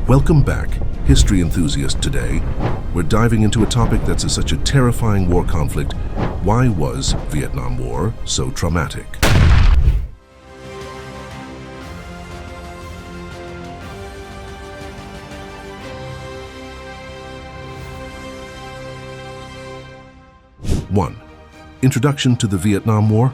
Welcome back, history enthusiast. Today, we're diving into a topic that's such a terrifying war conflict. Why was Vietnam War so traumatic? One, Introduction to the Vietnam War.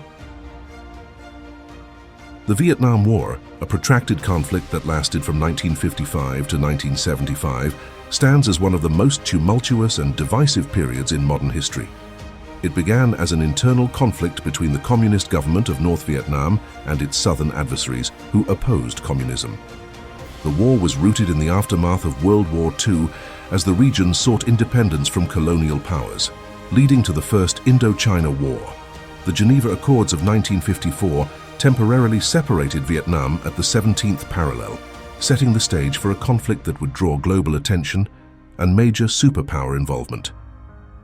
The Vietnam War, a protracted conflict that lasted from 1955 to 1975, stands as one of the most tumultuous and divisive periods in modern history. It began as an internal conflict between the communist government of North Vietnam and its southern adversaries, who opposed communism. The war was rooted in the aftermath of World War II as the region sought independence from colonial powers, leading to the First Indochina War. The Geneva Accords of 1954 temporarily separated Vietnam at the 17th parallel, setting the stage for a conflict that would draw global attention and major superpower involvement.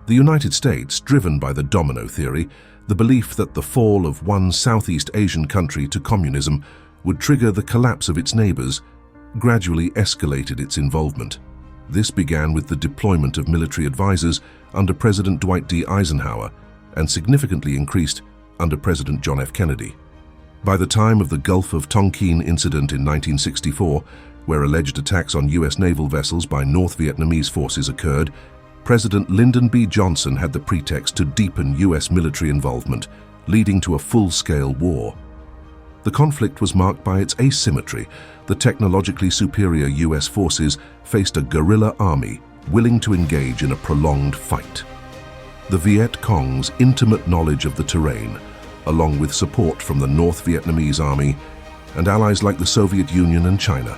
The United States, driven by the domino theory, the belief that the fall of one Southeast Asian country to communism would trigger the collapse of its neighbors, gradually escalated its involvement. This began with the deployment of military advisors under President Dwight D. Eisenhower and significantly increased under President John F. Kennedy. By the time of the Gulf of Tonkin incident in 1964, where alleged attacks on U.S. naval vessels by North Vietnamese forces occurred, President Lyndon B. Johnson had the pretext to deepen U.S. military involvement, leading to a full-scale war. The conflict was marked by its asymmetry. The technologically superior U.S. forces faced a guerrilla army willing to engage in a prolonged fight. The Viet Cong's intimate knowledge of the terrain, along with support from the North Vietnamese army and allies like the Soviet Union and China,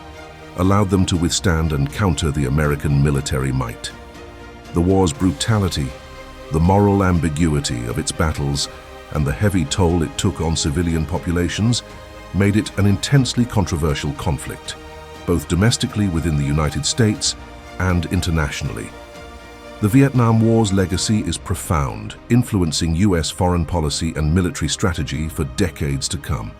allowed them to withstand and counter the American military might. The war's brutality, the moral ambiguity of its battles, and the heavy toll it took on civilian populations made it an intensely controversial conflict, both domestically within the United States and internationally. The Vietnam War's legacy is profound, influencing U.S. foreign policy and military strategy for decades to come.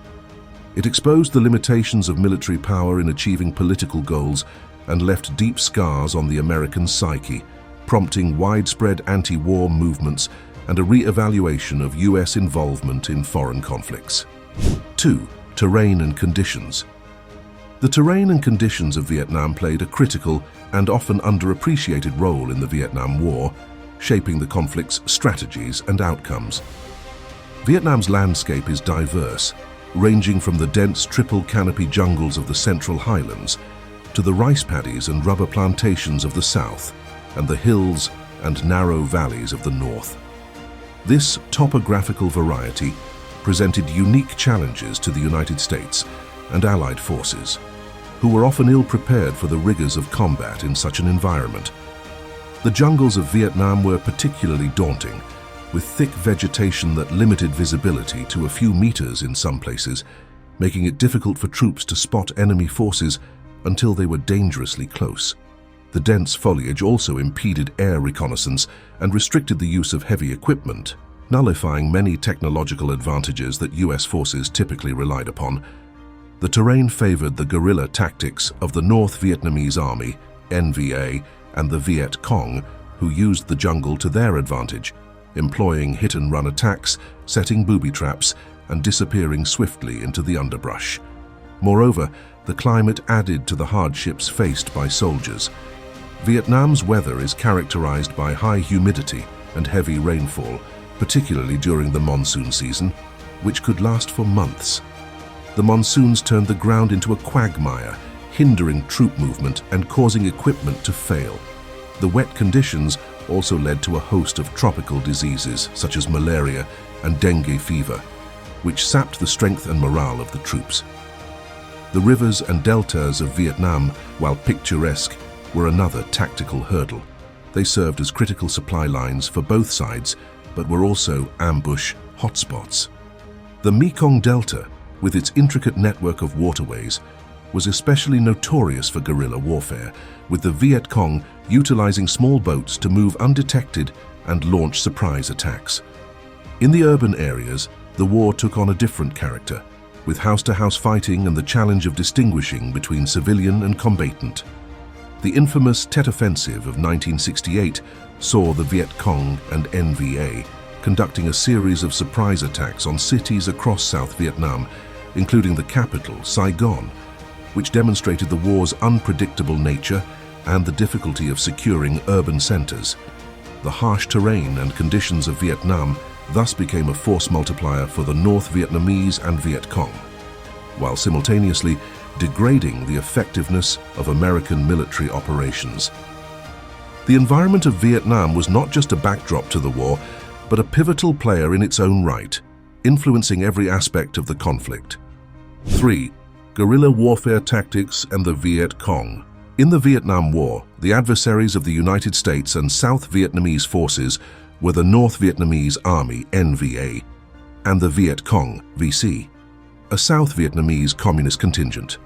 It exposed the limitations of military power in achieving political goals and left deep scars on the American psyche, prompting widespread anti-war movements and a re-evaluation of U.S. involvement in foreign conflicts. 2. Terrain and conditions. The terrain and conditions of Vietnam played a critical and often underappreciated role in the Vietnam War, shaping the conflict's strategies and outcomes. Vietnam's landscape is diverse, ranging from the dense triple canopy jungles of the Central Highlands to the rice paddies and rubber plantations of the south and the hills and narrow valleys of the north. This topographical variety presented unique challenges to the United States and Allied forces, who were often ill-prepared for the rigors of combat in such an environment. The jungles of Vietnam were particularly daunting, with thick vegetation that limited visibility to a few meters in some places, making it difficult for troops to spot enemy forces until they were dangerously close. The dense foliage also impeded air reconnaissance and restricted the use of heavy equipment, nullifying many technological advantages that U.S. forces typically relied upon. The terrain favored the guerrilla tactics of the North Vietnamese Army, NVA, and the Viet Cong, who used the jungle to their advantage, employing hit-and-run attacks, setting booby traps, and disappearing swiftly into the underbrush. Moreover, the climate added to the hardships faced by soldiers. Vietnam's weather is characterized by high humidity and heavy rainfall, particularly during the monsoon season, which could last for months. The monsoons turned the ground into a quagmire, hindering troop movement and causing equipment to fail. The wet conditions also led to a host of tropical diseases such as malaria and dengue fever, which sapped the strength and morale of the troops. The rivers and deltas of Vietnam, while picturesque, were another tactical hurdle. They served as critical supply lines for both sides, but were also ambush hotspots. The Mekong Delta, with its intricate network of waterways, was especially notorious for guerrilla warfare, with the Viet Cong utilizing small boats to move undetected and launch surprise attacks. In the urban areas, the war took on a different character, with house-to-house fighting and the challenge of distinguishing between civilian and combatant. The infamous Tet Offensive of 1968 saw the Viet Cong and NVA conducting a series of surprise attacks on cities across South Vietnam, including the capital, Saigon, which demonstrated the war's unpredictable nature and the difficulty of securing urban centers. The harsh terrain and conditions of Vietnam thus became a force multiplier for the North Vietnamese and Viet Cong, while simultaneously degrading the effectiveness of American military operations. The environment of Vietnam was not just a backdrop to the war, but a pivotal player in its own right, influencing every aspect of the conflict. 3. Guerrilla warfare tactics and the Viet Cong. In the Vietnam War, the adversaries of the United States and South Vietnamese forces were the North Vietnamese Army, NVA, and the Viet Cong, VC, a South Vietnamese communist contingent.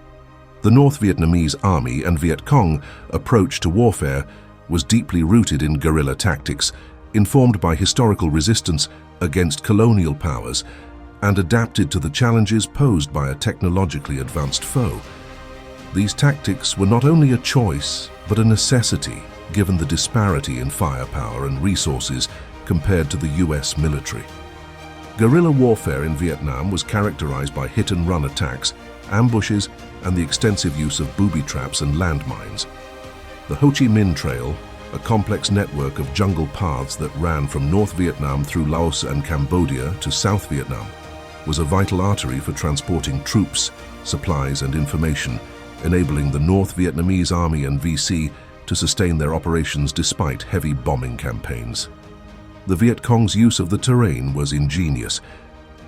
The North Vietnamese Army and Viet Cong approach to warfare was deeply rooted in guerrilla tactics, informed by historical resistance against colonial powers, and adapted to the challenges posed by a technologically advanced foe. These tactics were not only a choice, but a necessity, given the disparity in firepower and resources compared to the US military. Guerrilla warfare in Vietnam was characterized by hit-and-run attacks, ambushes, and the extensive use of booby traps and landmines. The Ho Chi Minh Trail, a complex network of jungle paths that ran from North Vietnam through Laos and Cambodia to South Vietnam, was a vital artery for transporting troops, supplies, and information, enabling the North Vietnamese Army and VC to sustain their operations despite heavy bombing campaigns. The Viet Cong's use of the terrain was ingenious.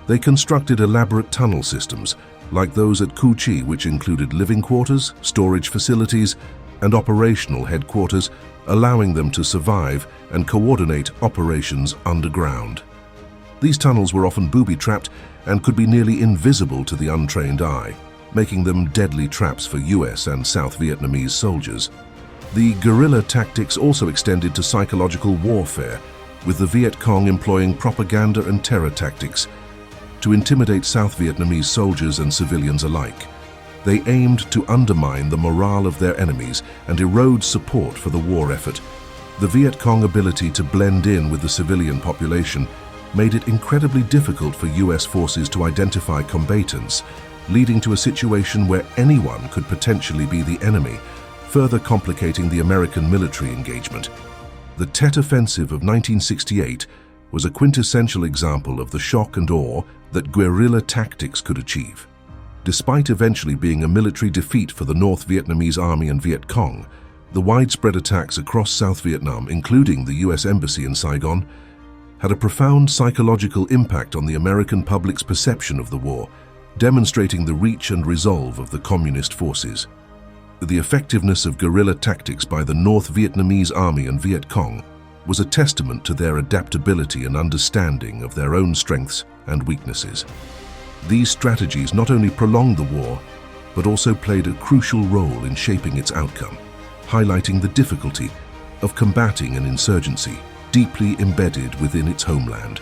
They constructed elaborate tunnel systems, like those at Cu Chi, which included living quarters, storage facilities, and operational headquarters, allowing them to survive and coordinate operations underground. These tunnels were often booby-trapped and could be nearly invisible to the untrained eye, making them deadly traps for US and South Vietnamese soldiers. The guerrilla tactics also extended to psychological warfare, with the Viet Cong employing propaganda and terror tactics to intimidate South Vietnamese soldiers and civilians alike. They aimed to undermine the morale of their enemies and erode support for the war effort. The Viet Cong ability to blend in with the civilian population made it incredibly difficult for US forces to identify combatants, leading to a situation where anyone could potentially be the enemy, further complicating the American military engagement. The Tet Offensive of 1968 was a quintessential example of the shock and awe that guerrilla tactics could achieve. Despite eventually being a military defeat for the North Vietnamese Army and Viet Cong, the widespread attacks across South Vietnam, including the US Embassy in Saigon, had a profound psychological impact on the American public's perception of the war, demonstrating the reach and resolve of the communist forces. The effectiveness of guerrilla tactics by the North Vietnamese Army and Viet Cong was a testament to their adaptability and understanding of their own strengths and weaknesses. These strategies not only prolonged the war, but also played a crucial role in shaping its outcome, highlighting the difficulty of combating an insurgency deeply embedded within its homeland.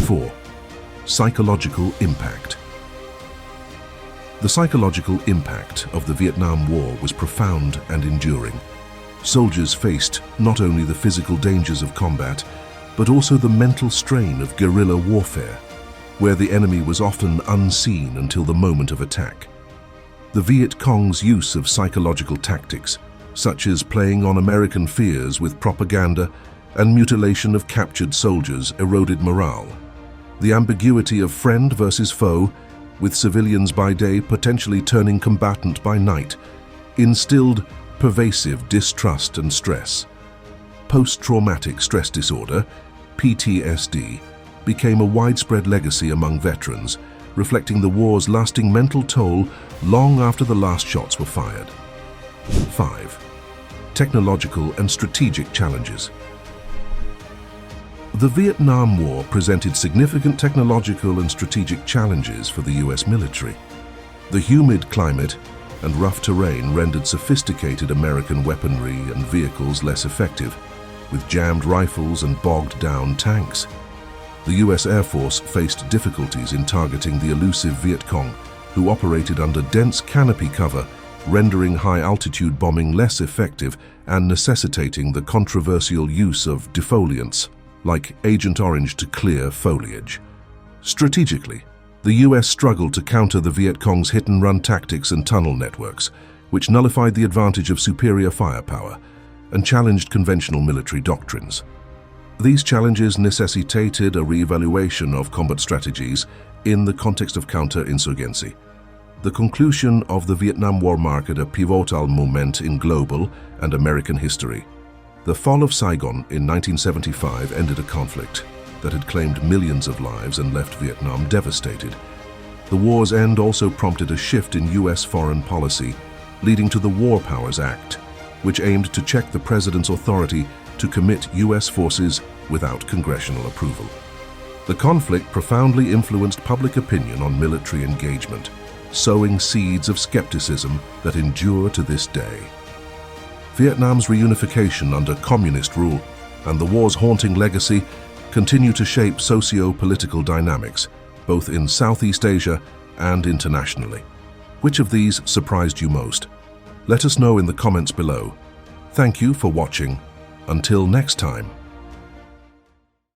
4. Psychological impact. The psychological impact of the Vietnam War was profound and enduring. Soldiers faced not only the physical dangers of combat, but also the mental strain of guerrilla warfare, where the enemy was often unseen until the moment of attack. The Viet Cong's use of psychological tactics, such as playing on American fears with propaganda and mutilation of captured soldiers, eroded morale. The ambiguity of friend versus foe, with civilians by day potentially turning combatant by night, instilled pervasive distrust and stress. Post-traumatic stress disorder, PTSD, became a widespread legacy among veterans, reflecting the war's lasting mental toll long after the last shots were fired. 5. Technological and strategic challenges. The Vietnam War presented significant technological and strategic challenges for the US military. The humid climate and rough terrain rendered sophisticated American weaponry and vehicles less effective, with jammed rifles and bogged-down tanks. The US Air Force faced difficulties in targeting the elusive Viet Cong, who operated under dense canopy cover rendering high-altitude bombing less effective and necessitating the controversial use of defoliants, like Agent Orange, to clear foliage. Strategically, the US struggled to counter the Viet Cong's hit-and-run tactics and tunnel networks, which nullified the advantage of superior firepower and challenged conventional military doctrines. These challenges necessitated a re-evaluation of combat strategies in the context of counterinsurgency. The conclusion of the Vietnam War marked a pivotal moment in global and American history. The fall of Saigon in 1975 ended a conflict that had claimed millions of lives and left Vietnam devastated. The war's end also prompted a shift in US foreign policy, leading to the War Powers Act, which aimed to check the president's authority to commit US forces without congressional approval. The conflict profoundly influenced public opinion on military engagement, sowing seeds of skepticism that endure to this day. Vietnam's reunification under communist rule and the war's haunting legacy continue to shape socio-political dynamics, both in Southeast Asia and internationally. Which of these surprised you most? Let us know in the comments below. Thank you for watching. Until next time.